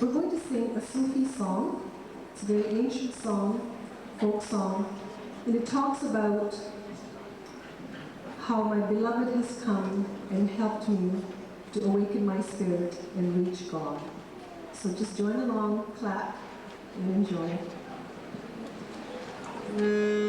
We're going to sing a Sufi song. It's a very ancient song, folk song, and it talks about how my beloved has come and helped me to awaken my spirit and reach God. So just join along, clap, and enjoy. Yeah.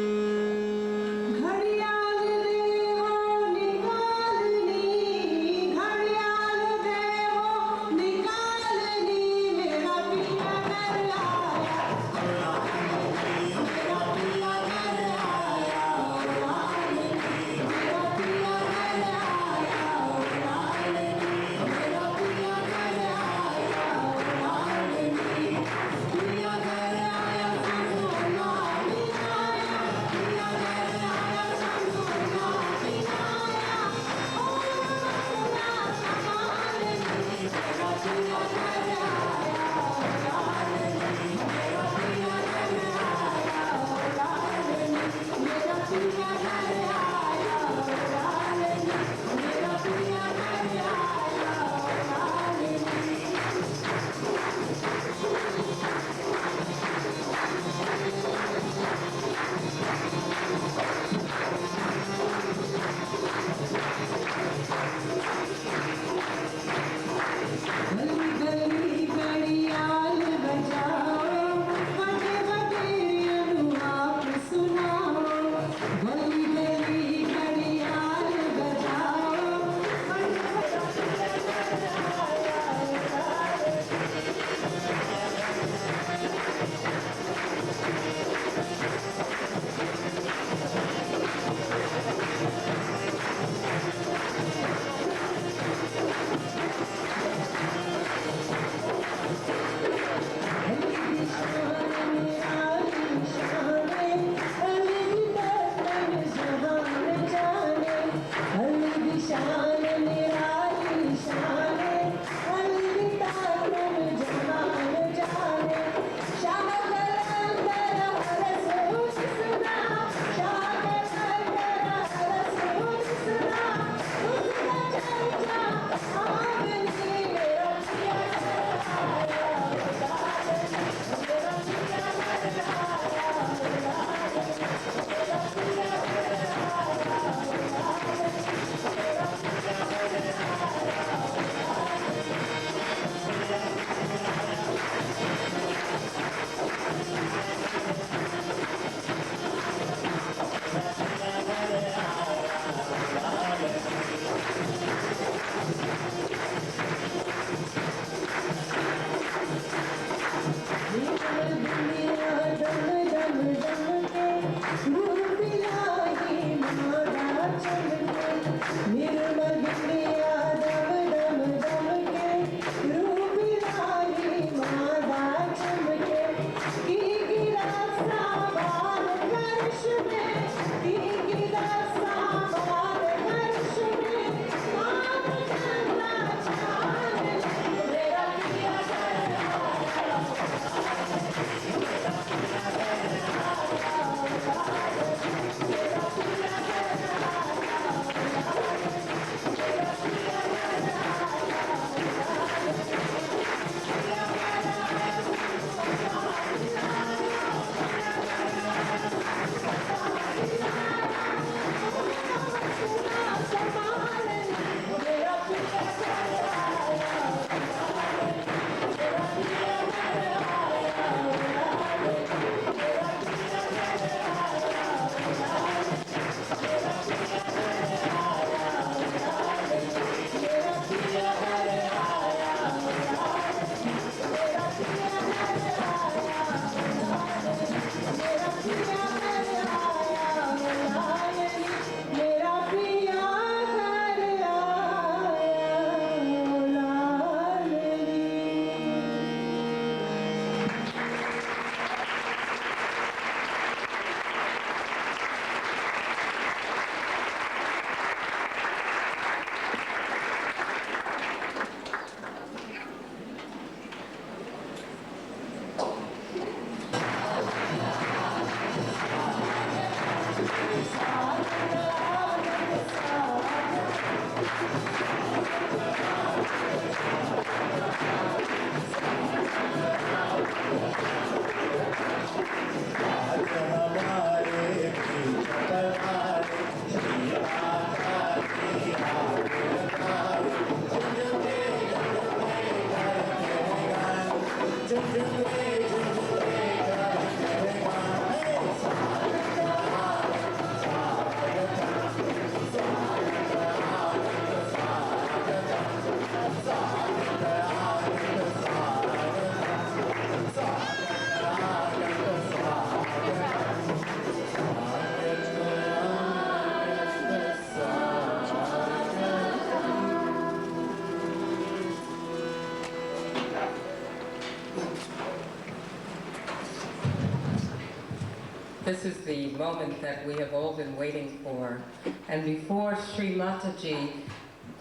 This is the moment that we have all been waiting for. And before Sri Mataji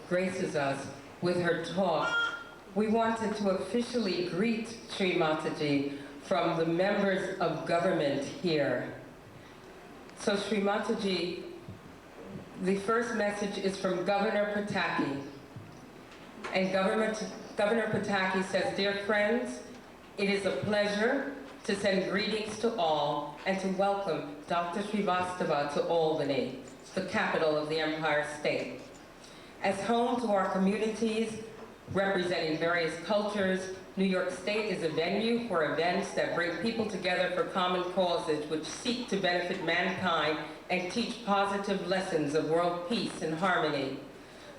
graces us with her talk, we wanted to officially greet Sri Mataji from the members of government here. So Sri Mataji, the first message is from Governor Pataki. And Governor Pataki says, "Dear friends, it is a pleasure to send greetings to all and to welcome Dr. Srivastava to Albany, the capital of the Empire State. As home to our communities representing various cultures, New York State is a venue for events that bring people together for common causes which seek to benefit mankind and teach positive lessons of world peace and harmony.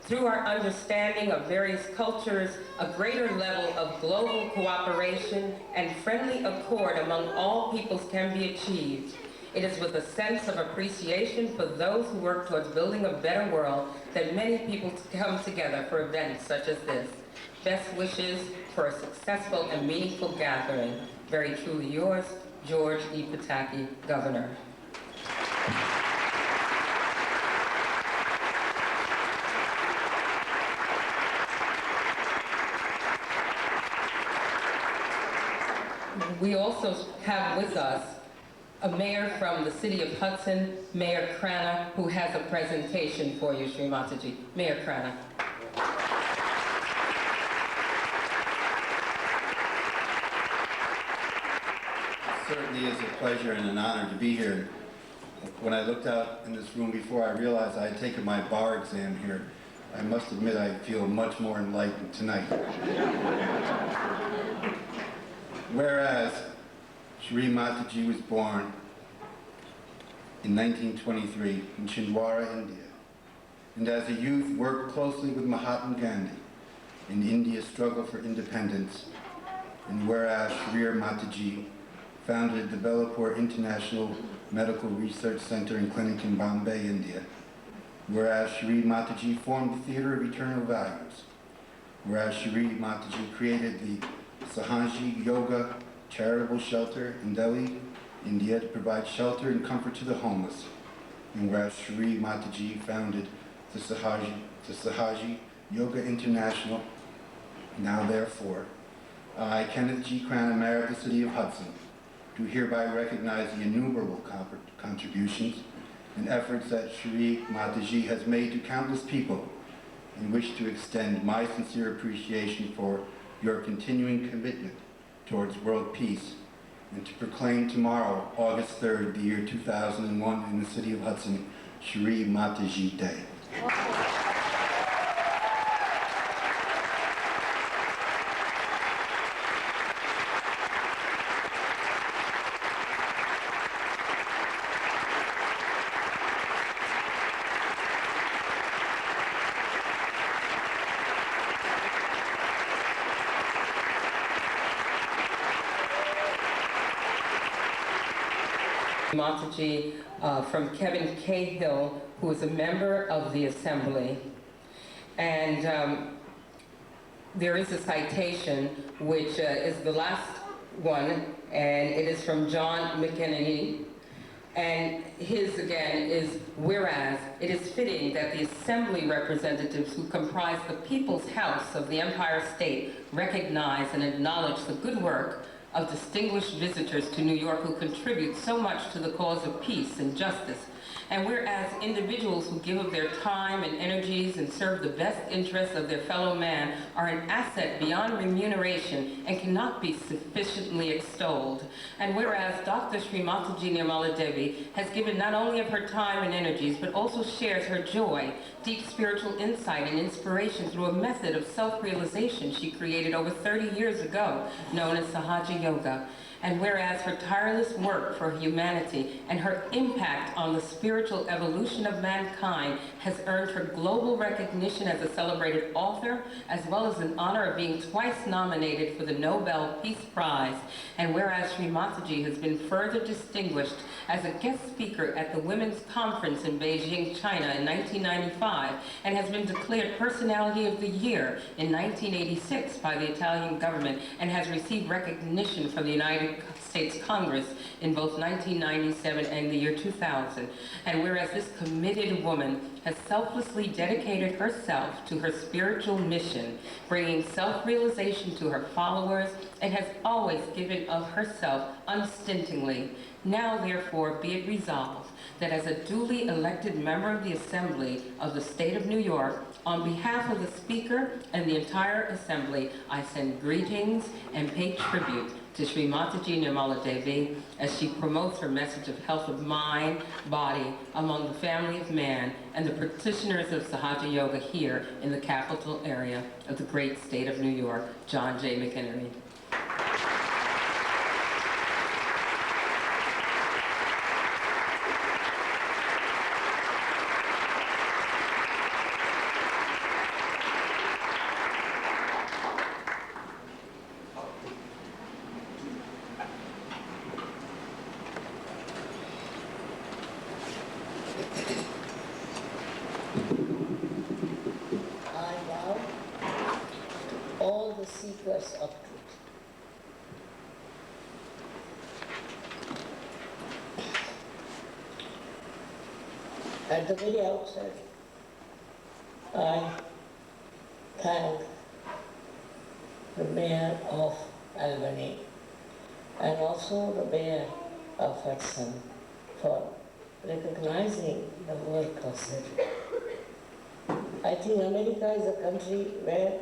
Through our understanding of various cultures, a greater level of global cooperation and friendly accord among all peoples can be achieved. It is with a sense of appreciation for those who work towards building a better world that many people come together for events such as this. Best wishes for a successful and meaningful gathering. Very truly yours, George E. Pataki, Governor." We also have with us a mayor from the city of Hudson, Mayor Crana, who has a presentation for you, Sri Mataji. Mayor Crana. It certainly is a pleasure and an honor to be here. When I looked out in this room before, I realized I had taken my bar exam here. I must admit I feel much more enlightened tonight. Whereas Sri Mataji was born in 1923 in Chhindwara, India, and as a youth worked closely with Mahatma Gandhi in India's struggle for independence, and whereas Sri Mataji founded the Belapur International Medical Research Center and Clinic in Bombay, India, Whereas Shri Mataji formed the Theater of Eternal Values. Whereas Shri Mataji created the Sahaja Yoga Charitable Shelter in Delhi, India, to provide shelter and comfort to the homeless. And whereas Shri Mataji founded the Sahaja Yoga International, now therefore, I, Kenneth G. Cranham, Mayor of the City of Hudson, do hereby recognize the innumerable contributions and efforts that Shri Mataji has made to countless people, and wish to extend my sincere appreciation for your continuing commitment towards world peace, and to proclaim tomorrow, August 3rd, the year 2001, in the City of Hudson, Shri Mataji Day. Mataji from Kevin Cahill, who is a member of the Assembly. And there is a citation, which is the last one, and it is from John McKinney. And his, again, is, whereas it is fitting that the Assembly representatives who comprise the People's House of the Empire State recognize and acknowledge the good work of distinguished visitors to New York who contribute so much to the cause of peace and justice. And whereas individuals who give of their time and energies and serve the best interests of their fellow man are an asset beyond remuneration and cannot be sufficiently extolled. And whereas Dr. Shri Mataji Nirmala Devi has given not only of her time and energies, but also shares her joy, deep spiritual insight and inspiration through a method of self-realization she created over 30 years ago, known as Sahaja Yoga. And whereas her tireless work for humanity and her impact on the spiritual evolution of mankind has earned her global recognition as a celebrated author, as well as an honor of being twice nominated for the Nobel Peace Prize. And whereas Shri Mataji has been further distinguished as a guest speaker at the Women's Conference in Beijing, China in 1995, and has been declared Personality of the Year in 1986 by the Italian government, and has received recognition from the United States Congress in both 1997 and the year 2000. And whereas this committed woman has selflessly dedicated herself to her spiritual mission, bringing self-realization to her followers, and has always given of herself unstintingly, now therefore be it resolved that as a duly elected member of the Assembly of the State of New York, on behalf of the Speaker and the entire Assembly, I send greetings and pay tribute to Shri Mataji Nirmala Devi as she promotes her message of health of mind, body, among the family of man and the practitioners of Sahaja Yoga here in the capital area of the great state of New York. John J. McHenry. Seekers of truth. At the very outset, I thank the Mayor of Albany and also the Mayor of Hudson for recognizing the work of city. I think America is a country where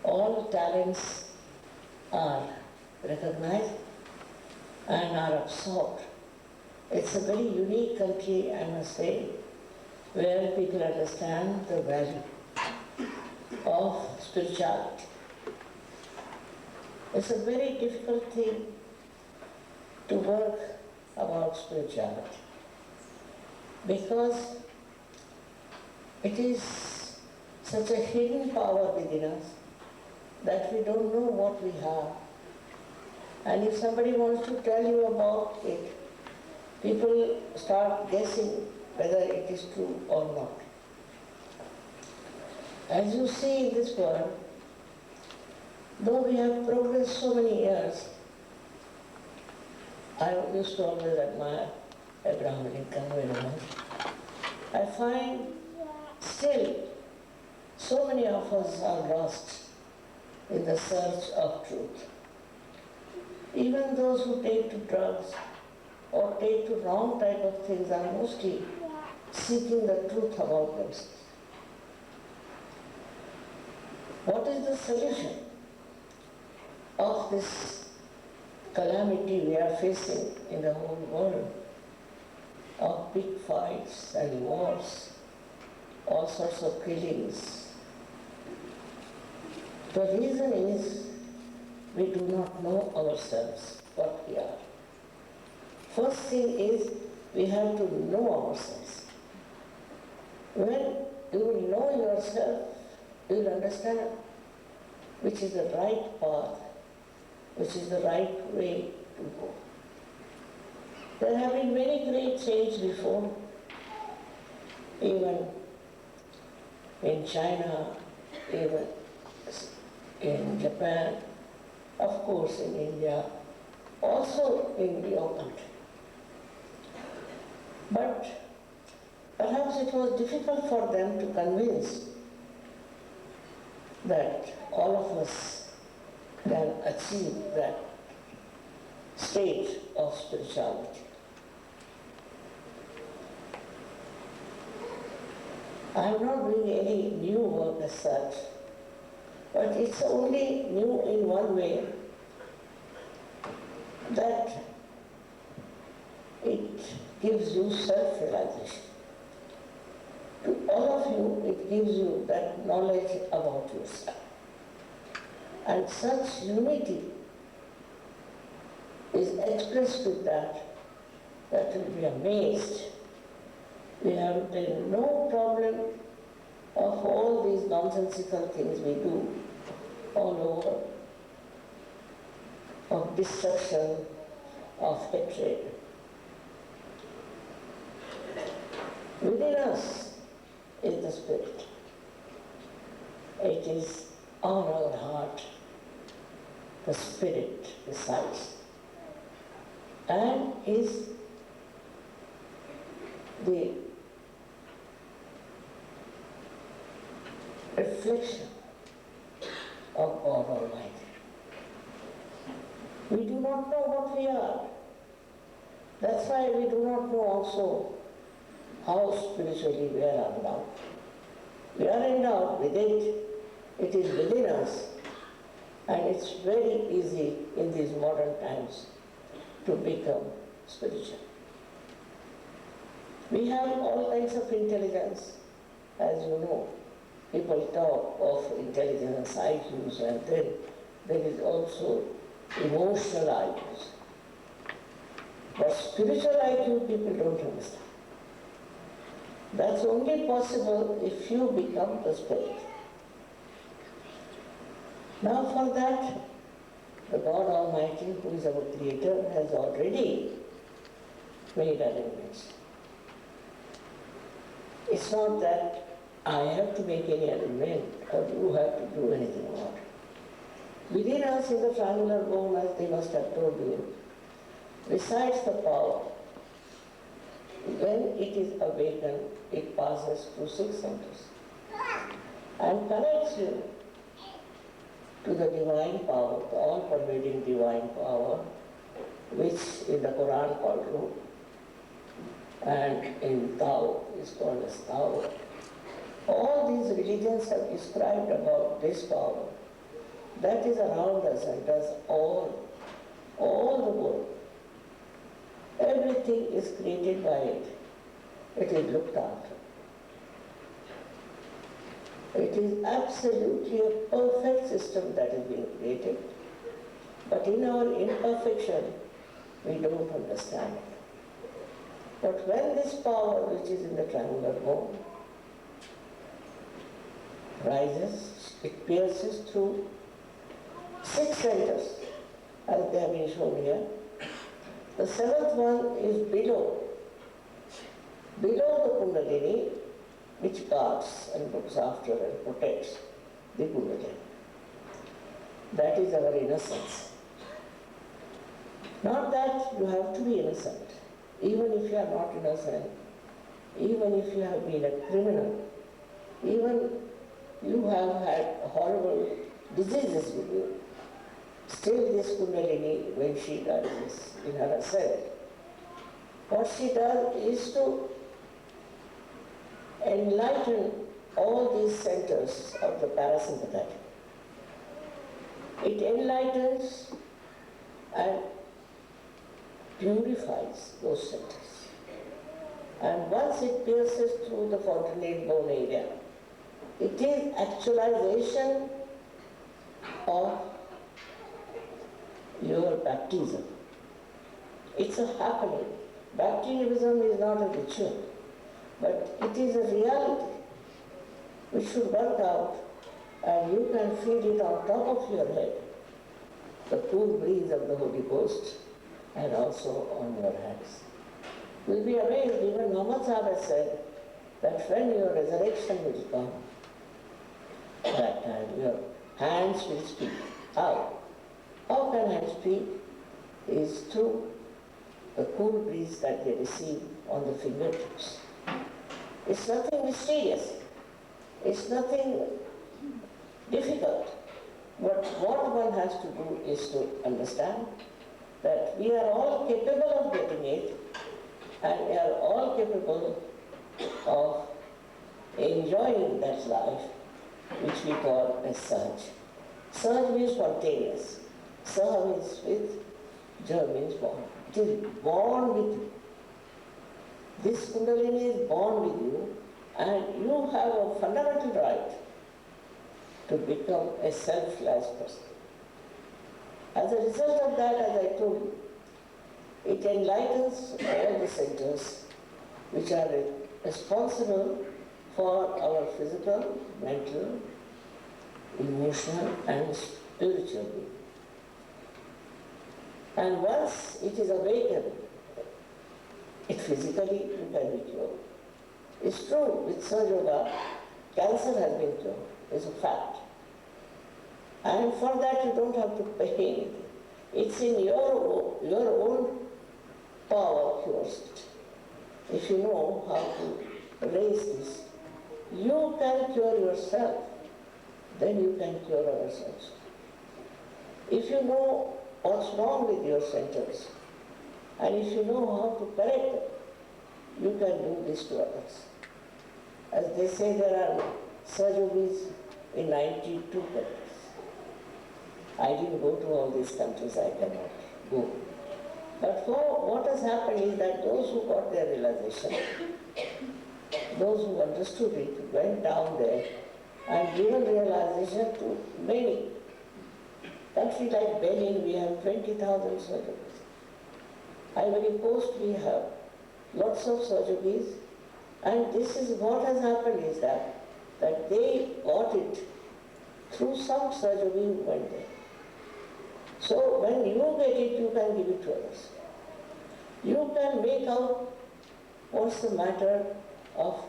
all talents are recognized and are absorbed. It's a very unique country, I must say, where people understand the value of spirituality. It's a very difficult thing to work about spirituality because it is such a hidden power within us that we don't know what we have. And if somebody wants to tell you about it, people start guessing whether it is true or not. As you see in this world, though we have progressed so many years, I used to always admire Abraham Lincoln very much. I find still so many of us are lost in the search of truth. Even those who take to drugs or take to wrong type of things are mostly seeking the truth about themselves. What is the solution of this calamity we are facing in the whole world, of big fights and wars, all sorts of killings? The reason is we do not know ourselves, what we are. First thing is we have to know ourselves. When you will know yourself, you will understand which is the right path, which is the right way to go. There have been many great changes before, even in China, even in Japan, of course in India, also in your country. But perhaps it was difficult for them to convince that all of us can achieve that state of spirituality. I am not doing any new work as such, but it's only new in one way, that it gives you self-realization. To all of you, it gives you that knowledge about yourself. And such unity is expressed with that you'll be amazed. We have no problem of all these nonsensical things we do all over, of destruction, of hatred. Within us is the Spirit. It is on our heart, the Spirit resides, and is the reflection of God Almighty. We do not know what we are. That's why we do not know also how spiritually we are endowed. We are endowed with it. It is within us. And it's very easy in these modern times to become spiritual. We have all kinds of intelligence, as you know. People talk of intelligence, IQs, and then there is also emotional IQs. But spiritual IQ people don't understand. That's only possible if you become the Spirit. Now for that, the God Almighty, who is our Creator, has already made arrangements. It's not that I have to make any arrangement or you have to do anything about it. Within us is the triangular bone, as they must have told you, resides the power. When it is awakened, it passes through 6 centers and connects you to the divine power, the all-pervading divine power, which in the Quran called Ruh, and in Tao is called as Tao. All these religions have described about this power that is around us and does all the work. Everything is created by it. It is looked after. It is absolutely a perfect system that is being created. But in our imperfection, we don't understand it. But when this power, which is in the triangular bone, rises, it pierces through 6 centers, as they have been shown here. The 7th one is below Below the Kundalini, which guards and looks after and protects the Kundalini. That is our innocence. Not that you have to be innocent. Even if you are not innocent, even if you have been a criminal, even you have had horrible diseases with you, still this Kundalini, when she does this in her ascent, what she does is to enlighten all these centers of the parasympathetic. It enlightens and purifies those centers. And once it pierces through the fontanelle bone area, it is actualization of your baptism. It's a happening. Baptism is not a ritual, but it is a reality which should work out, and you can feel it on top of your head, the cool breeze of the Holy Ghost, and also on your hands. You'll be amazed, even Muhammad Sahib said that when your resurrection will come, that time your hands will speak. How? How can hands speak? Is through the cool breeze that they receive on the fingertips. It's nothing mysterious. It's nothing difficult. But what one has to do is to understand that we are all capable of getting it, and we are all capable of enjoying that life, which we call as Sahaja. Sahaja means spontaneous. Saha means with, Ja means born. It is born with you. This Kundalini is born with you, and you have a fundamental right to become a self-realized person. As a result of that, as I told you, it enlightens all the centers which are responsible for our physical, mental, emotional and spiritual being. And once it is awakened, it physically you can be cured. It's true, with Sahaja Yoga, cancer has been cured. It's a fact. And for that you don't have to pay anything. It's in your own power cures it. If you know how to raise this, you can cure yourself, then you can cure others also. If you know what's wrong with your centers, and if you know how to correct them, you can do this to others. As they say, there are surgeries in 92 countries. I didn't go to all these countries, I cannot go. But what has happened is that those who got their realization, those who understood it, went down there and given realization to many. Countries like Benin, we have 20,000 surgeries. Ivory Coast, we have lots of surgeries. And this is what has happened is that they got it through some surgery went there. So when you get it, you can give it to others. You can make out what's the matter of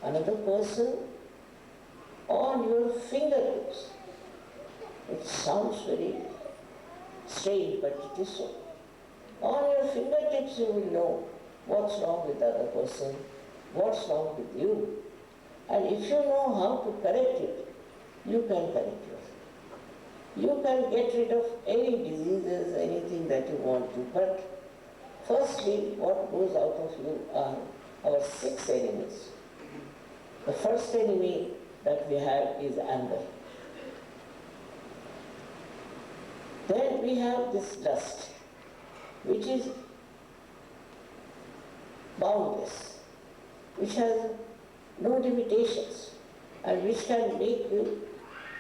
another person on your fingertips. It sounds very strange, but it is so. On your fingertips you will know what's wrong with the other person, what's wrong with you. And if you know how to correct it, you can correct yourself. You can get rid of any diseases, anything that you want to. But firstly, what goes out of you are our 6 enemies. The first enemy that we have is anger. Then we have this lust, which is boundless, which has no limitations, and which can make you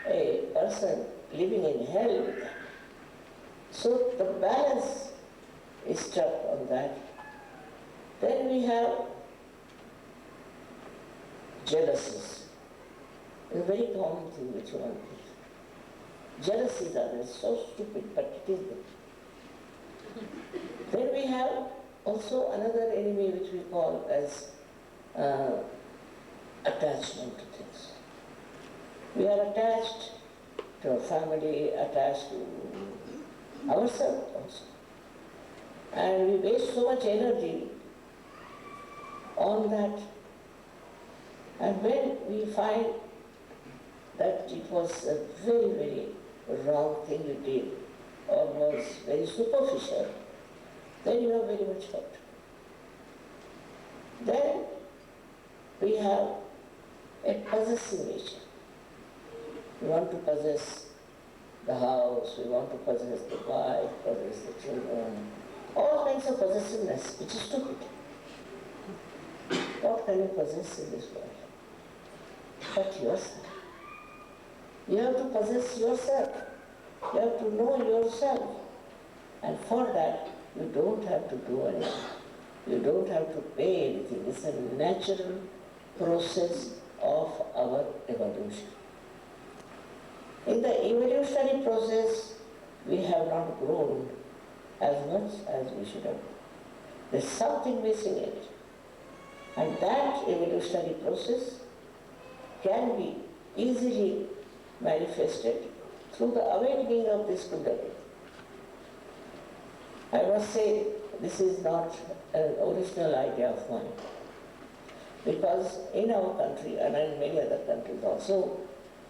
a person living in hell with that. So the balance is struck on that. Then we have jealousies, a very common thing which one is. Jealousies are so stupid, but it is there. Then we have also another enemy which we call as attachment to things. We are attached to our family, attached to ourselves also. And we waste so much energy on that. And when we find that it was a very, very wrong thing you did, or was very superficial, then you are very much hurt. Then we have a possessive nature. We want to possess the house, we want to possess the wife, possess the children, all kinds of possessiveness, which is stupid. What can you possess in this world? But yourself. You have to possess yourself. You have to know yourself. And for that, you don't have to do anything. You don't have to pay anything. It's a natural process of our evolution. In the evolutionary process, we have not grown as much as we should have. There's something missing in it. And that evolutionary process can be easily manifested through the awakening of this Kundalini. I must say, this is not an original idea of mine, because in our country and in many other countries also,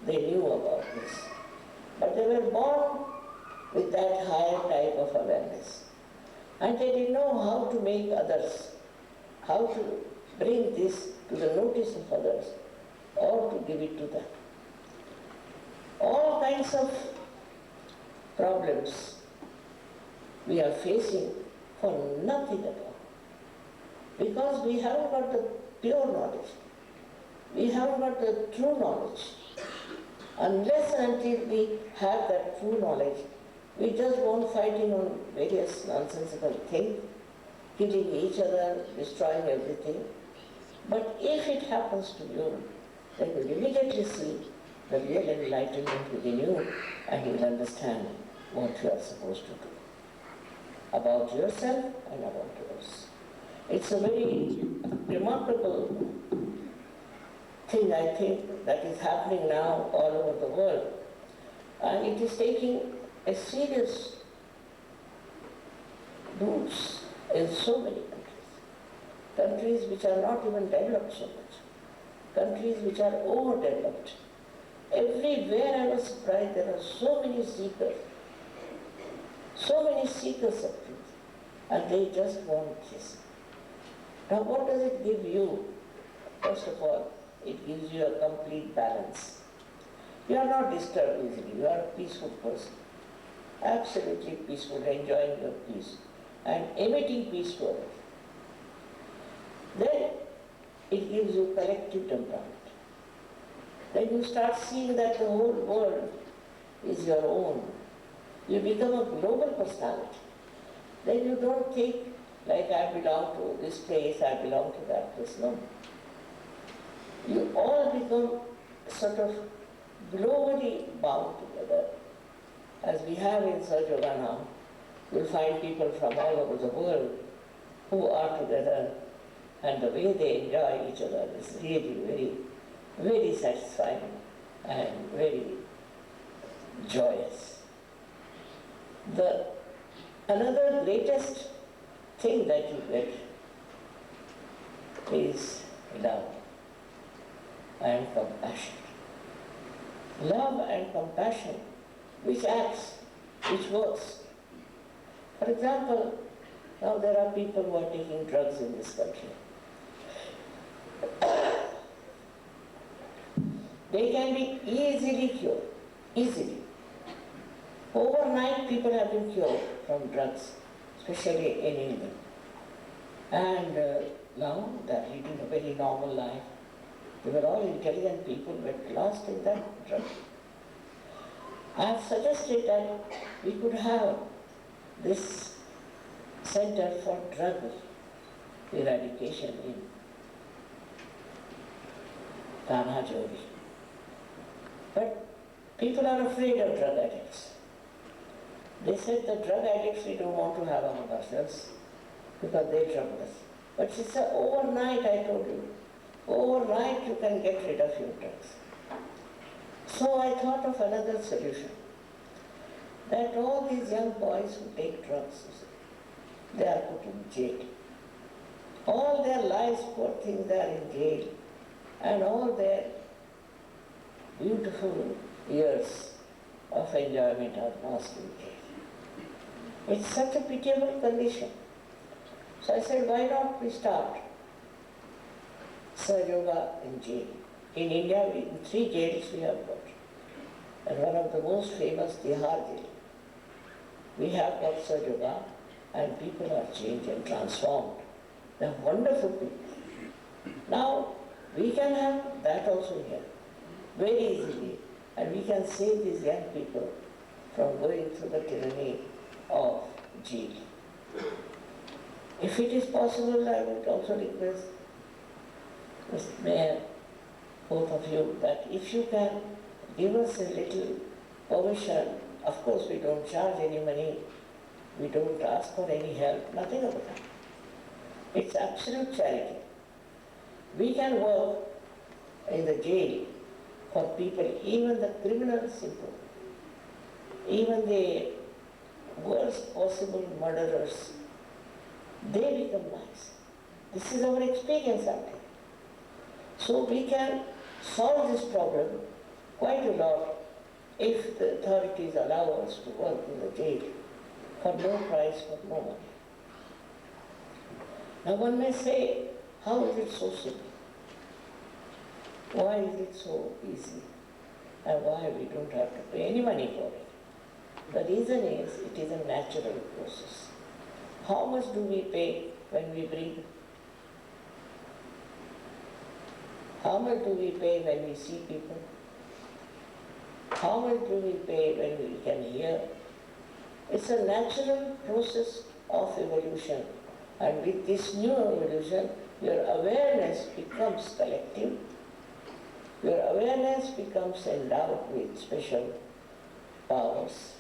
they knew about this. But they were born with that higher type of awareness. And they didn't know how to make others, how to bring this to the notice of others, or to give it to them. All kinds of problems we are facing for nothing at all. Because we haven't got the pure knowledge. We haven't got the true knowledge. Unless and until we have that true knowledge, we just go on fighting on various nonsensical things, killing each other, destroying everything. But if it happens to you, then you will immediately see the real enlightenment within you, and you will understand what you are supposed to do about yourself and about others. It's a very remarkable thing, I think, that is happening now all over the world. And it is taking a serious roots in so many countries. Countries which are not even developed so much. Countries which are overdeveloped. Everywhere I was surprised there are so many seekers of truth, and they just want this. Now what does it give you? First of all, it gives you a complete balance. You are not disturbed easily, you are a peaceful person. Absolutely peaceful, enjoying your peace and emitting peace to others. Then it gives you collective temperament. Then you start seeing that the whole world is your own. You become a global personality. Then you don't think like I belong to this place, I belong to that place. No. You all become sort of globally bound together. As we have in Sahaja now, you'll find people from all over the world who are together, and the way they enjoy each other is really very, very satisfying and very joyous. Another greatest thing that you get is love and compassion. Love and compassion, which acts, which works. For example, now there are people who are taking drugs in this country. They can be easily cured, easily. Overnight people have been cured from drugs, especially in England. And now they are leading a very normal life. They were all intelligent people but lost in that drug. I have suggested that we could have this center for drug eradication in Sahaja. But people are afraid of drug addicts. They said the drug addicts we don't want to have among ourselves. because they dropped us. But she said, overnight, I told you, overnight you can get rid of your drugs. So I thought of another solution, that all these young boys who take drugs, they are put in jail. All their lives, poor things, they are in jail. And all their beautiful years of enjoyment are lost in jail. It's such a pitiable condition. So I said, why not we start Sahaja in jail? In India, in 3 jails we have got. And one of the most famous, Tihar jail. We have got Sahaja, and people are changed and transformed. They are wonderful people. Now, we can have that also here, very easily. And we can save these young people from going through the tyranny of jail. If it is possible, I would also request Mr. Mayor, both of you, that if you can give us a little permission, of course we don't charge any money, we don't ask for any help, nothing of that. It's absolute charity. We can work in the jail for people, even the criminals simple, even the worst possible murderers, they become nice. This is our experience out there. So we can solve this problem quite a lot if the authorities allow us to work in the jail for no price, for no money. Now one may say, how is it so simple? Why is it so easy? And why we don't have to pay any money for it? The reason is, it is a natural process. How much do we pay when we breathe? How much do we pay when we see people? How much do we pay when we can hear? It's a natural process of evolution. And with this new evolution, your awareness becomes collective. Your awareness becomes endowed with special powers,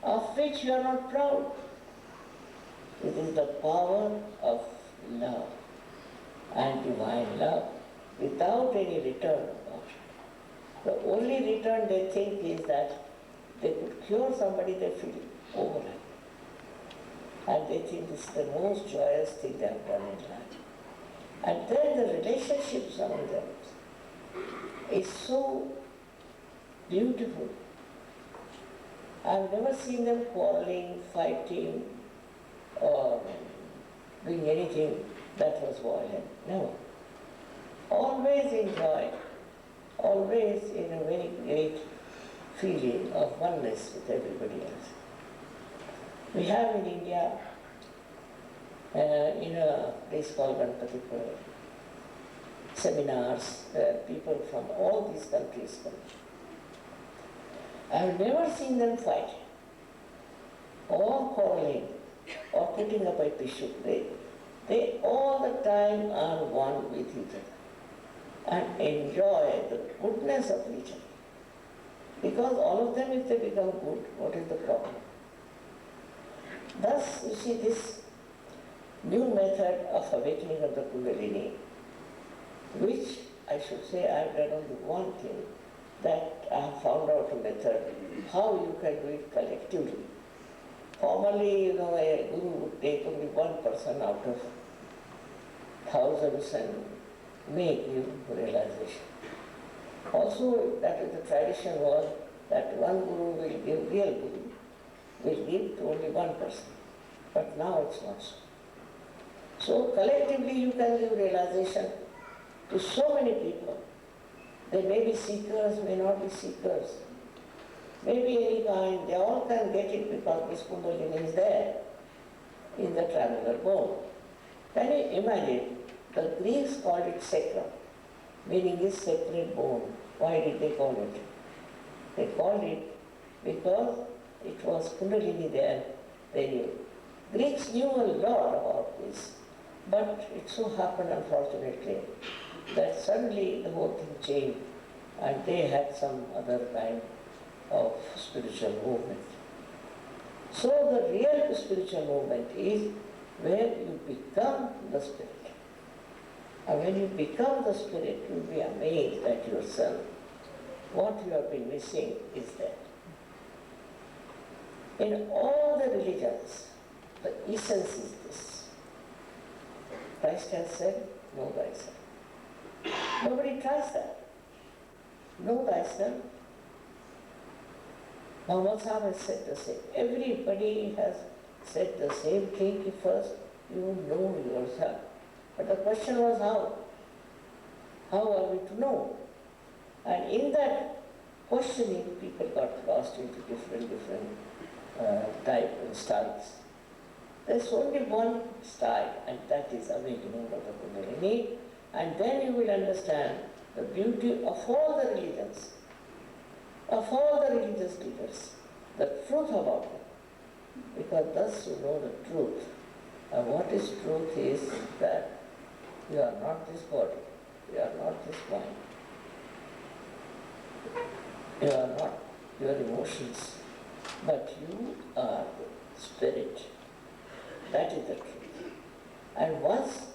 of which you are not proud. It is the power of love and divine love without any return about it. The only return they think is that they could cure somebody, they feel overwhelmed. And they think this is the most joyous thing they have done in life. And then the relationships among them is so beautiful. I've never seen them quarreling, fighting, or doing anything that was violent. Never. Always in joy, always in a very great feeling of oneness with everybody else. We have in India, in a place called Ganpatipur, seminars where people from all these countries come. I have never seen them fight, or quarreling, or putting up a issue. They all the time are one with each other and enjoy the goodness of each other. Because all of them, if they become good, what is the problem? Thus, you see, this new method of awakening of the Kundalini, which I should say I have done only one thing, that I have found out a method, how you can do it collectively. Formerly, a guru would take only one person out of thousands and make you realization. Also, that is the tradition was that one guru will give, real guru, will give to only one person. But now it's not so. So collectively you can give realization to so many people. They may be seekers, may not be seekers. Maybe any kind, they all can get it because this Kundalini is there in the traveler bone. Can you imagine? The Greeks called it sacrum, meaning this sacred bone. Why did they call it? They called it because it was Kundalini there, they knew. Greeks knew a lot about this, but it so happened, unfortunately, that suddenly the whole thing changed and they had some other kind of spiritual movement. So the real spiritual movement is where you become the Spirit. And when you become the Spirit, you'll be amazed at yourself. What you have been missing is that in all the religions, the essence is this. Christ has said, know thyself. Nobody tries that. Know thyself. Muhammad Sahib has said the same. Everybody has said the same thing. First, you know yourself. But the question was how? How are we to know? And in that questioning, people got lost into different type and styles. There's only one style, and that is awakening of the Kundalini. And then you will understand the beauty of all the religions, of all the religious leaders, the truth about them. Because thus you know the truth. And what is truth is that you are not this body, you are not this mind, you are not your emotions, but you are the Spirit. That is the truth. And once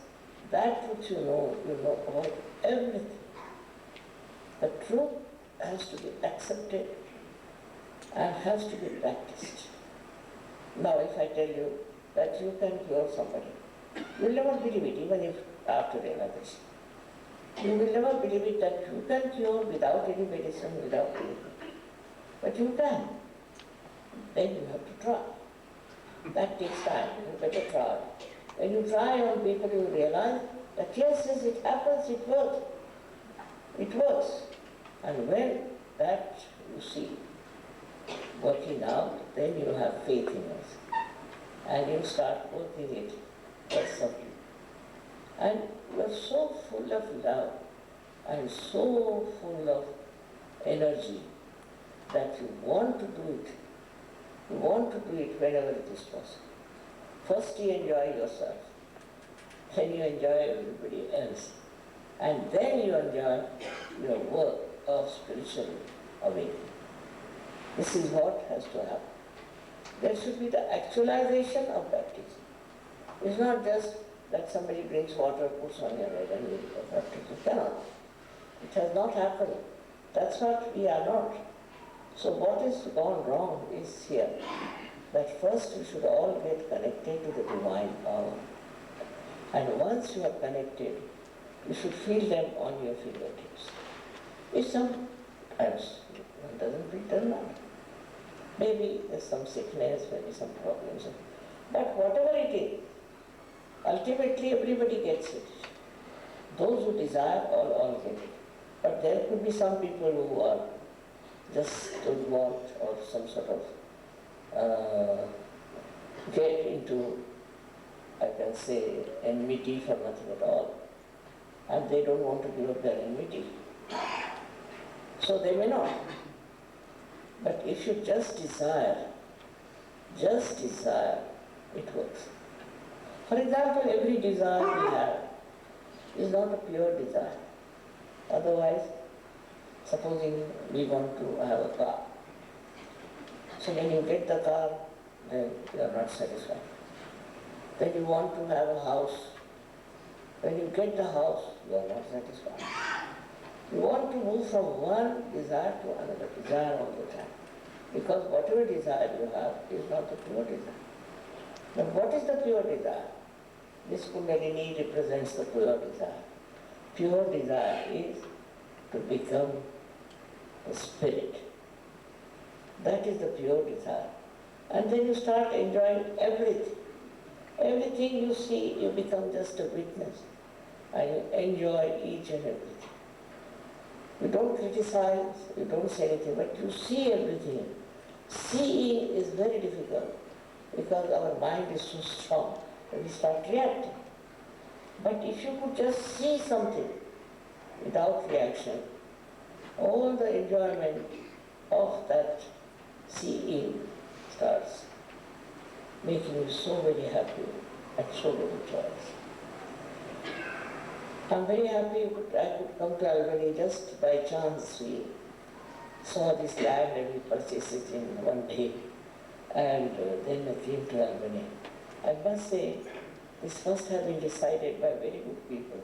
that truth you know about everything. The truth has to be accepted and has to be practiced. Now if I tell you that you can cure somebody, you will never believe it, even if after realization. You will never believe it that you can cure without any medicine, without anything. But you can. Then you have to try. That takes time. You better try. When you try on people, you realize that yes, it happens, it works. It works. And when that you see working out, then you have faith in it. And you start working it personally. And you are so full of love and so full of energy that you want to do it. You want to do it whenever it is possible. First you enjoy yourself, then you enjoy everybody else, and then you enjoy your work of spiritual awakening. This is what has to happen. There should be the actualization of baptism. It's not just that somebody brings water, puts on your head and you baptize. You cannot. It has not happened. That's what we are not. So what is gone wrong is here, that first you should all get connected to the divine power. And once you are connected, you should feel them on your fingertips. If sometimes one doesn't feel them not. Maybe there's some sickness, maybe some problems. But whatever it is, ultimately everybody gets it. Those who desire all get it. But there could be some people who are just don't want or some sort of get into, I can say, enmity for nothing at all. And they don't want to give up their enmity. So they may not. But if you just desire, it works. For example, every desire we have is not a pure desire. Otherwise, supposing we want to have a car. So when you get the car, then you are not satisfied. Then you want to have a house. When you get the house, you are not satisfied. You want to move from one desire to another desire all the time. Because whatever desire you have is not the pure desire. But what is the pure desire? This Kundalini represents the pure desire. Pure desire is to become the Spirit. That is the pure desire. And then you start enjoying everything. Everything you see, you become just a witness. And you enjoy each and everything. You don't criticize, you don't say anything, but you see everything. Seeing is very difficult because our mind is so strong that we start reacting. But if you could just see something without reaction, all the enjoyment of that seeing starts making you so very happy and so very joyous. I'm very happy I could come to Albany just by chance. We saw this land and we purchased it in one day. And then I came to Albany. I must say, This must have been decided by very good people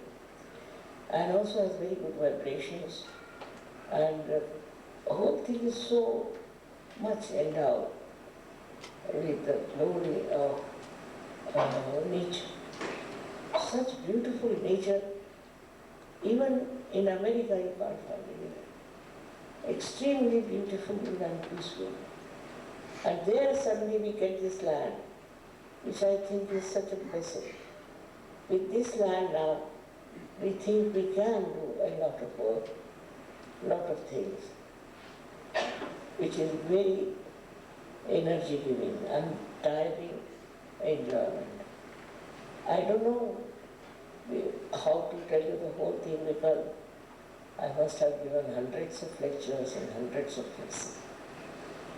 and also has very good vibrations. And the whole thing is so much endowed with the glory of nature. Such beautiful nature, even in America you can't find it. Extremely beautiful and peaceful. And there suddenly we get this land, which I think is such a blessing. With this land now, we think we can do a lot of work, lot of things, which is very energy giving and tiring enjoyment. I don't know how to tell you the whole thing because I must have given hundreds of lectures and hundreds of classes.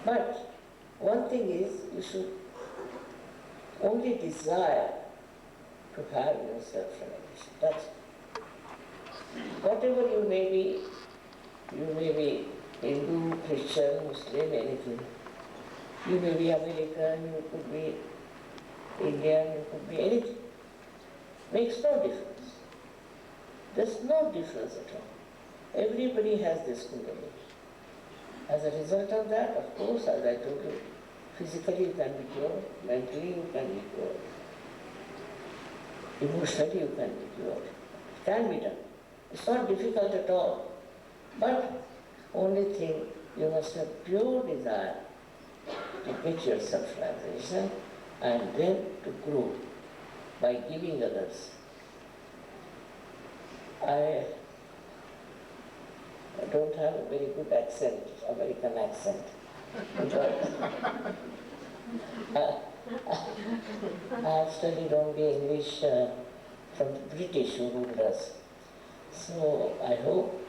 But one thing is, you should only desire to have your self-realization. That's whatever you may be Hindu, Christian, Muslim, anything. You may be American, you could be Indian, you could be anything. Makes no difference. There's no difference at all. Everybody has this kundalini. As a result of that, of course, as I told you, physically you can be cured, mentally you can be cured, emotionally you can be cured. It can be done. It's not difficult at all. But only thing, you must have pure desire to get your self-realization and then to grow by giving others. I don't have a very good accent, American accent. I have studied only English from the British who ruled us. So I hope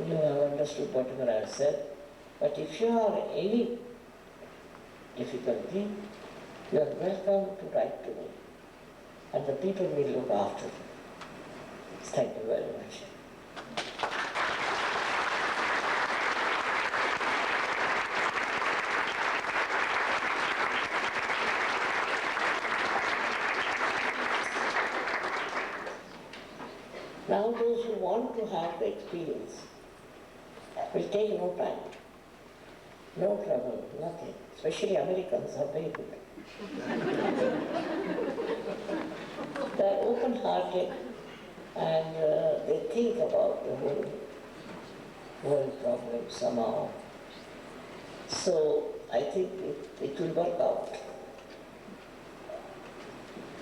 you have understood whatever I have said. But if you have any difficulty, you are welcome to write to me. And the people will look after you. Thank you very much. Now those who want to have the experience will take no time, no trouble, nothing. Especially Americans are very good. They are open-hearted and they think about the whole world problem somehow. So I think it will work out.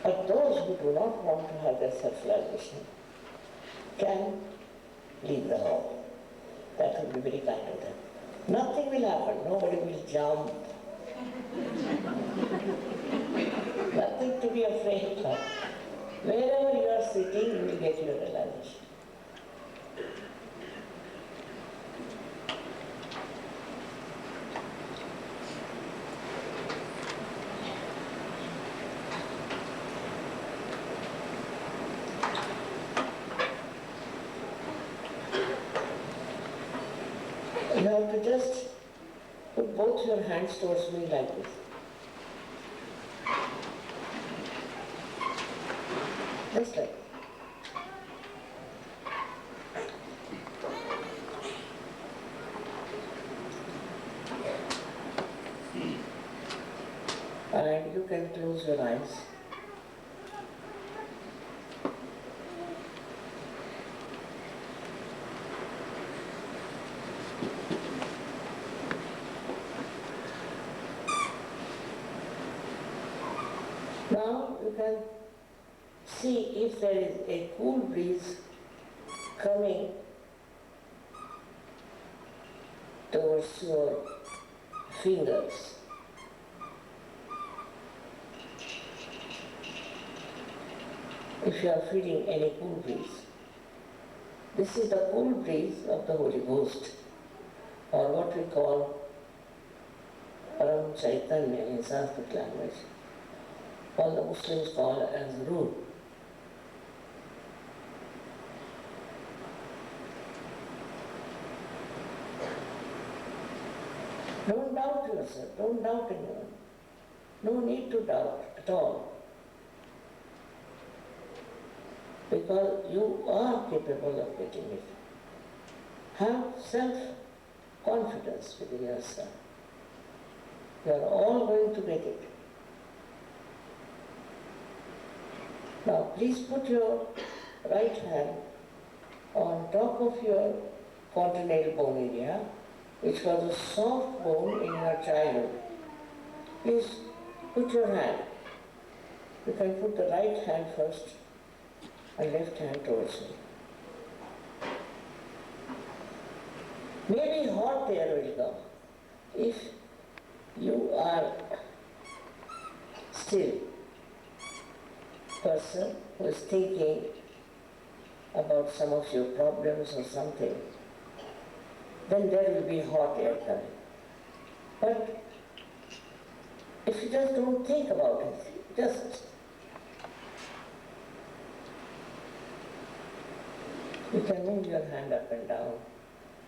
But those who do not want to have their self-realization can leave the hall. That would be very kind of them. Nothing will happen. Nobody will jump. Nothing to be afraid of. Wherever you are sitting, you will get your realization. You have to just put both your hands towards me like this. Just like. And you can close your eyes. Now you can see if there is a cool breeze coming towards your fingers. If you are feeling any cool breeze. This is the cool breeze of the Holy Ghost, or what we call Param Chaitanya in Sanskrit language. All the Muslims call as Ruh. Don't doubt yourself, don't doubt anyone. No need to doubt at all. because you are capable of getting it. Have self-confidence within yourself. You are all going to get it. Now please put your right hand on top of your fontanelle bone area, which was a soft bone in your childhood. Please put your hand. You can put the right hand first and left hand towards me. Maybe hot air will come. If you are still person who is thinking about some of your problems or something, then there will be hot air coming. But if you just don't think about it, just you can move your hand up and down.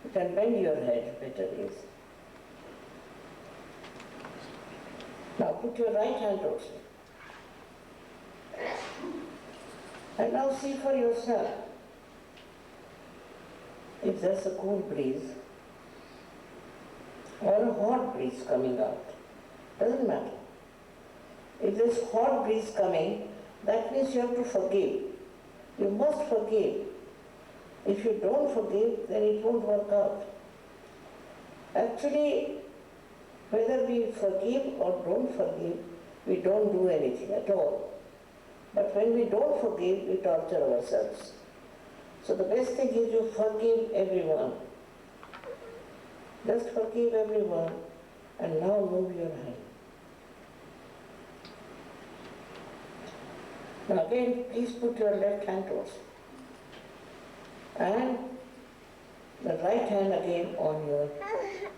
You can bend your head better ways. Now put your right hand towards me. And now see for yourself if there's a cool breeze or a hot breeze coming out. Doesn't matter. If there's hot breeze coming, that means you have to forgive. You must forgive. If you don't forgive, then it won't work out. Actually, whether we forgive or don't forgive, we don't do anything at all. But when we don't forgive, we torture ourselves. So the best thing is you forgive everyone. Just forgive everyone and now move your hand. Now again, please put your left hand towards you. And the right hand again on your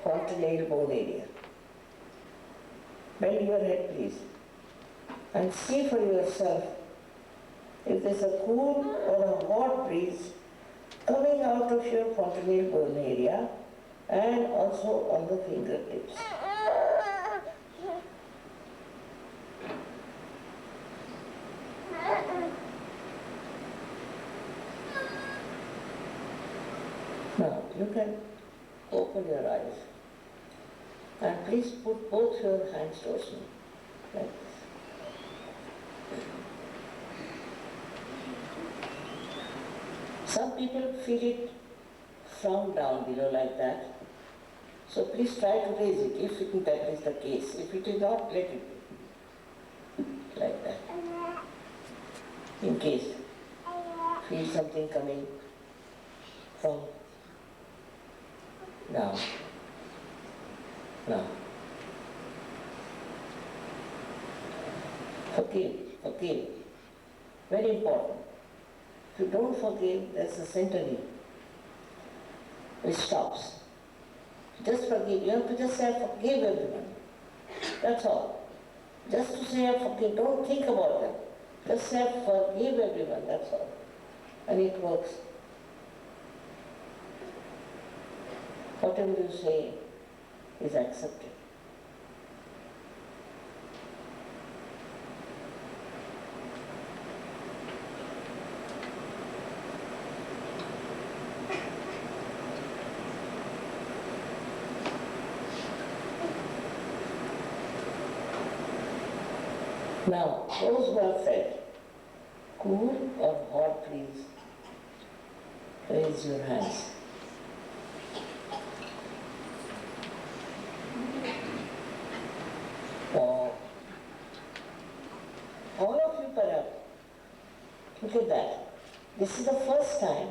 fontanelle bone area. Bend your head, please. And see for yourself if there's a cool or a hot breeze coming out of your fontanelle bone area and also on the fingertips. Now you can open your eyes and please put both your hands towards me like this. Some people feel it frown down below like that. So please try to raise it if that is the case. If it is not, let it be. Like that. In case feel something coming from down. Now. Forgive. Very important. If you don't forgive, there's a centering which stops. Just forgive. You have to just say, forgive everyone. That's all. Just to say, forgive. Don't think about them. Just say, forgive everyone. That's all. And it works. Whatever you say is accepted. Now, those who have felt cool or hot, please raise your hands. All of you perhaps, look at that. This is the first time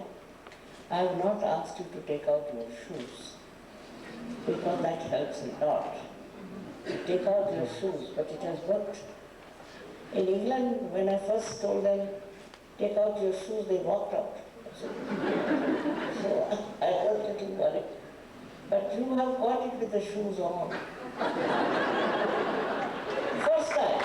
I have not asked you to take out your shoes, because that helps a lot. You take out your shoes, but it has worked. In England, when I first told them, take out your shoes, they walked out. So I was a little worried. But you have got it with the shoes on. First time.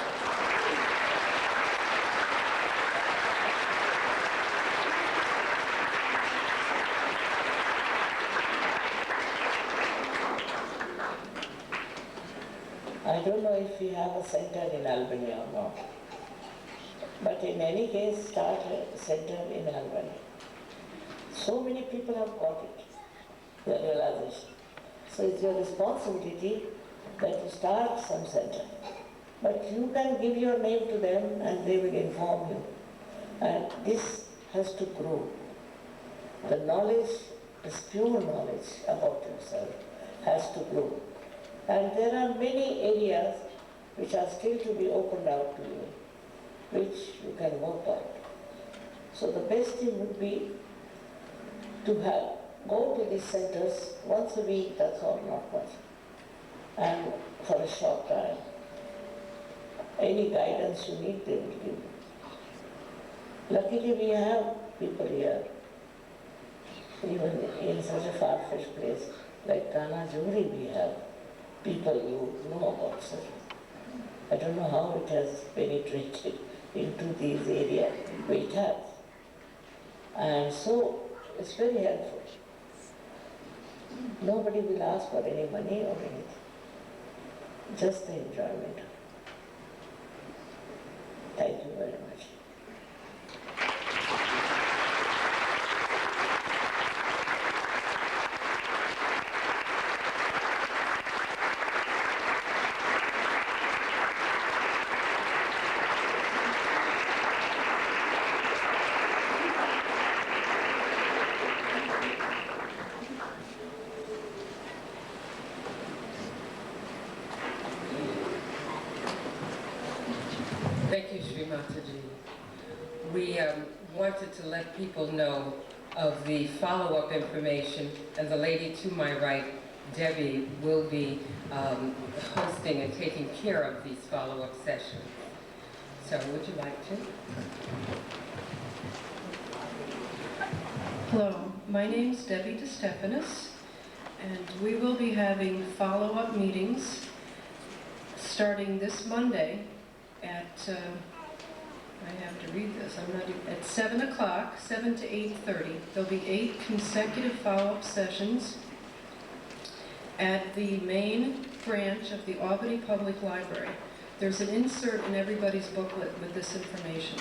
I don't know if we have a center in Albany or not. But in any case, start a center in Albany. So many people have got it, the realization. So it's your responsibility that you start some center. But you can give your name to them and they will inform you. And this has to grow. The knowledge, this pure knowledge about yourself has to grow. And there are many areas which are still to be opened out to you, which you can work out. So the best thing would be to go to these centers once a week, that's all, not much, and for a short time. Any guidance you need, they will give you. Luckily, we have people here, even in such a far-fetched place like Kana Juri, we have people who know about such. I don't know how it has penetrated into these areas, but it has. And so, it's very helpful. Nobody will ask for any money or anything. Just the enjoyment. Thank you very much. Thank you, Sri Mataji. We wanted to let people know of the follow-up information, and the lady to my right, Debbie, will be hosting and taking care of these follow-up sessions. So would you like to? Hello, my name's Debbie DeStefanis, and we will be having follow-up meetings starting this Monday at, I have to read this, at 7 o'clock, 7 to 8:30. There'll be 8 consecutive follow-up sessions at the main branch of the Albany Public Library. There's an insert in everybody's booklet with this information.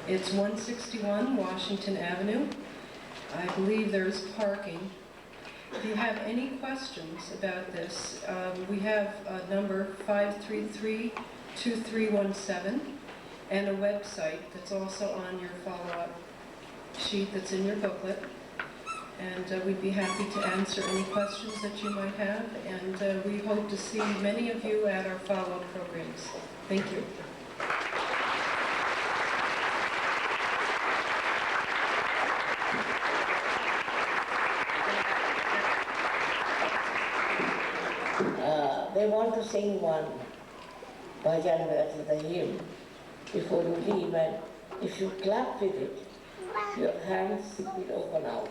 It's 161 Washington Avenue. I believe there's parking. If you have any questions about this, we have a number 533-2317 and a website that's also on your follow-up sheet that's in your booklet. And we'd be happy to answer any questions that you might have. And we hope to see many of you at our follow-up programs. Thank you. They want to sing one bhajan, that is the hymn, before you leave, and if you clap with it, your hands will open out.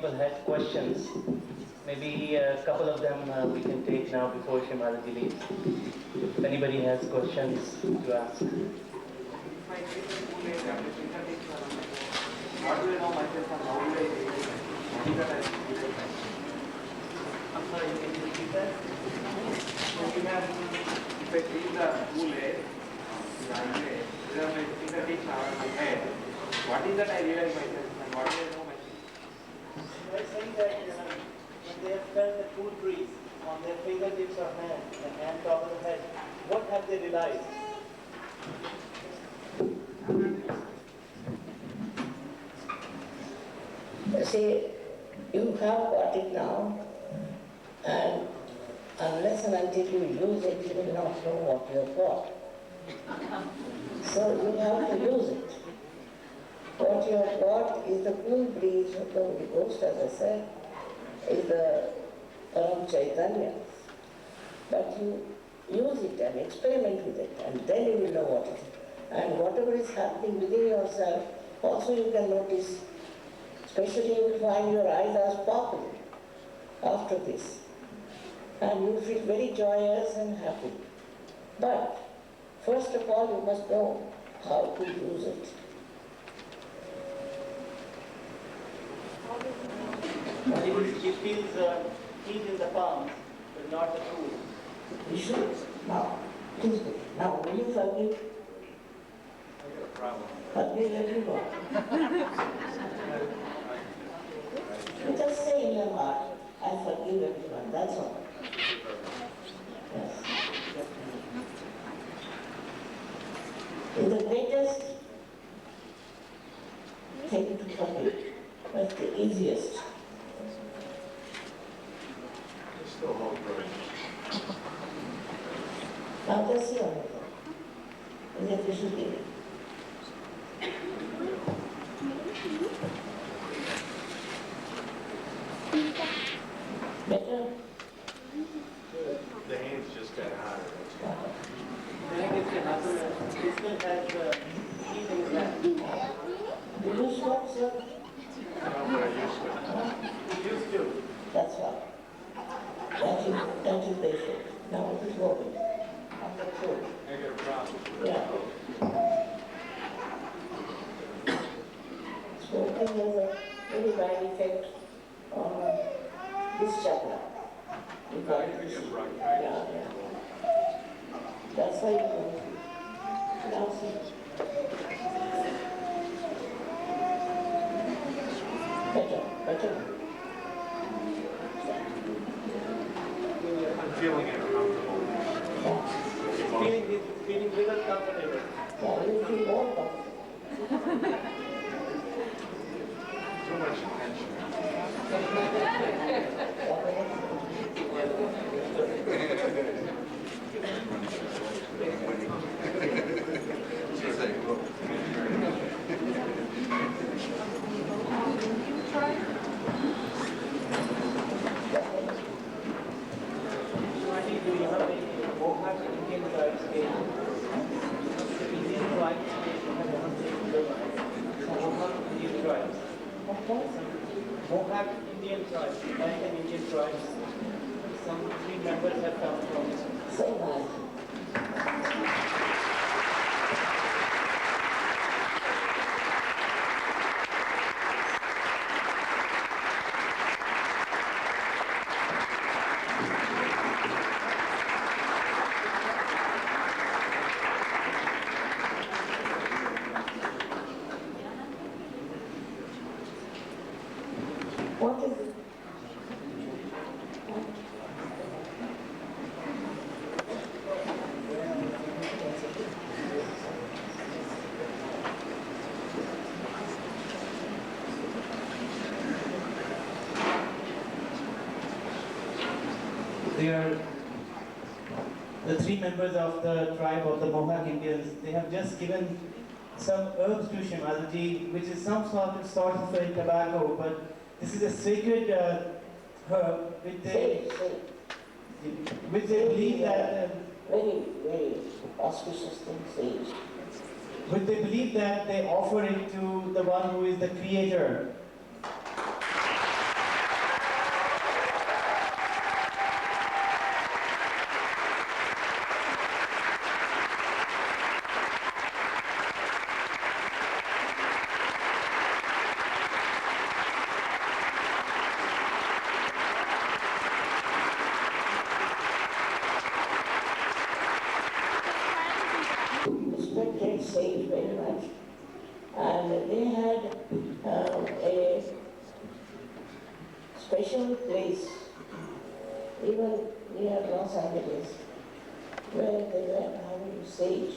people had questions. Maybe a couple of them we can take now before Shrimati leaves. If anybody has questions to ask. What do you know myself and how do I relate? What is that I relate myself? I'm sorry, can you repeat that? So we have, if I see the pool A, there are my fingertips are on my head. What is that I realize myself and what do I know myself? You are saying that when they have felt the cool breeze on their fingertips or hand, the hand top of the head, what have they realized? See, you have got it now, and unless and until you use it, you will not know what you have got. So you have to use it. What you have got is the cool breeze of the Holy Ghost, as I said, is the Param Chaitanya. But you use it and experiment with it, and then you will know what it is. And whatever is happening within yourself, also you can notice. Especially you will find your eyes are sparkling after this. And you will feel very joyous and happy. But first of all, you must know how to use it. It feels heat in the palms, but not the cool. You should. Now, please do. Now, will you forgive? I got a problem. Forgive everyone. You just say in your heart, I forgive everyone, that's all. Yes. It's the greatest thing to forgive, but the easiest. It's still whole growing. Now just see on it. Is it you should give it? Better? The hands just got hotter. Then it's another, it still has heat in the hand. Do you smoke, sir? I'm not used to it. Used to. That's right. That is basic. Now it is moving. On the truth. I got a problem. Yeah. Smoking has a very bad effect on this chakra. You got I this. get bronchitis. Yeah. That's why you don't feel. Now see. Better. I'm feeling uncomfortable. Feeling little comfortable. Yeah, you feel more comfortable. Too much tension. Shrimati, do you have any Mohawk Indian tribes came? Indian tribes came Mohawk Indian tribes. Mohawk Indian tribes, American Indian tribes. Some 3 members have come from this. So nice. What is it? They are the 3 members of the tribe of the Mohawk Indians. They have just given some herbs to Shrimati, which is some sort of a tobacco, but this is a sacred herb which they believe that Very auspicious thing, sage. which they believe that they offer it to the one who is the creator. sage very much. And they had a special place, even near Los Angeles, where they were having sage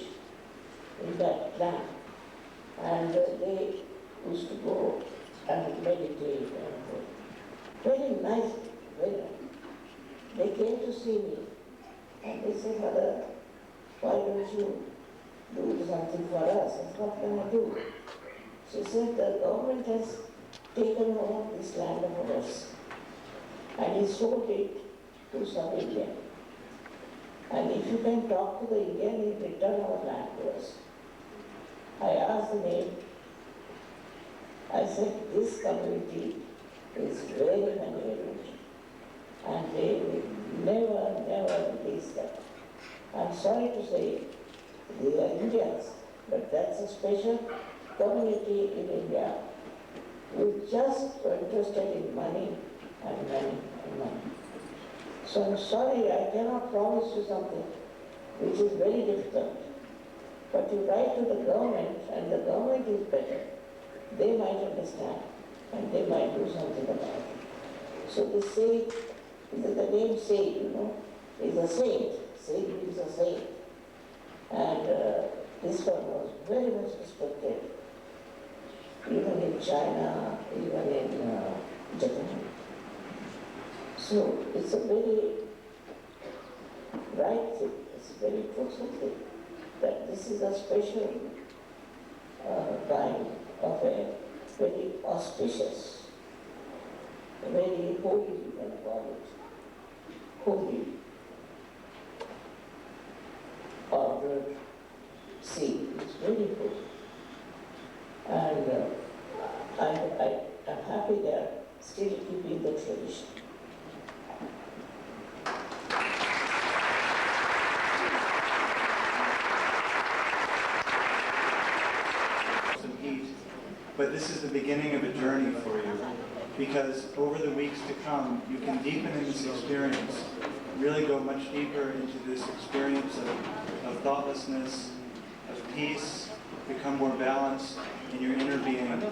in that plant. And they used to go and meditate. And very nice, very nice. They came to see me and they said, Mother, why don't you do something for us? I said, what can I do? She said, the government has taken over this land of ours and he sold it to some Indian. And if you can talk to the Indian, he'll return our land to us. I asked the name. I said, this community is very benevolent and they will never release them. I'm sorry to say, they are Indians, but that's a special community in India who just are interested in money and money and money. So I'm sorry, I cannot promise you something which is very difficult. But you write to the government and the government is better. They might understand and they might do something about it. So the sage, the name sage, is a saint. Sage is a saint. And this one was very much respected, even in China, even in Japan. So it's a very right thing, it's a very truthful thing, that this is a special kind of a very auspicious, very holy, you can call it, holy, ordered seed. It's very good. And I'm happy they are still keeping the tradition. Some heat, but this is the beginning of a journey for you, because over the weeks to come, you can deepen in this experience, really go much deeper into this experience of thoughtlessness, of peace, become more balanced in your inner being,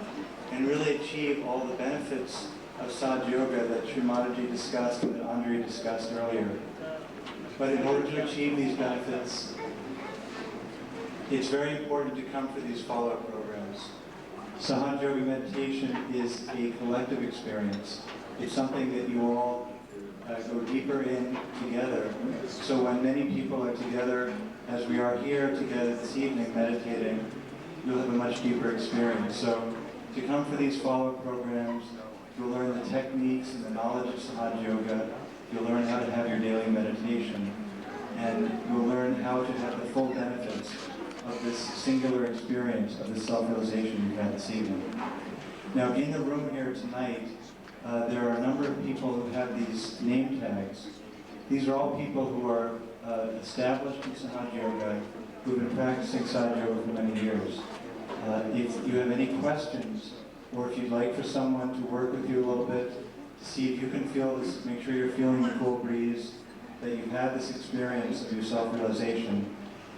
and really achieve all the benefits of Sahaja Yoga that Sri Mataji discussed and that Andre discussed earlier. But in order to achieve these benefits, it's very important to come for these follow-up programs. Sahaja Yoga meditation is a collective experience. It's something that you all go deeper in together. So when many people are together, as we are here together this evening meditating, you'll have a much deeper experience. So to come for these follow-up programs, you'll learn the techniques and the knowledge of Sahaja Yoga. You'll learn how to have your daily meditation. And you'll learn how to have the full benefits of this singular experience, of this self-realization you've had this evening. Now, in the room here tonight, there are a number of people who have these name tags. These are all people who are established in Sahaja Yoga, who've been practicing Sahaja Yoga for many years. If you have any questions, or if you'd like for someone to work with you a little bit, to see if you can feel this, make sure you're feeling the cool breeze, that you've had this experience of your self-realization,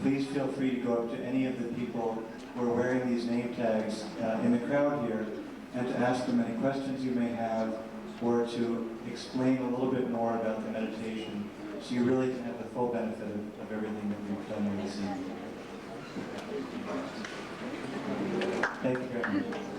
please feel free to go up to any of the people who are wearing these name tags in the crowd here, and to ask them any questions you may have, or to explain a little bit more about the meditation, so you really can have the full benefit of everything that we've done here this evening. Thank you very much.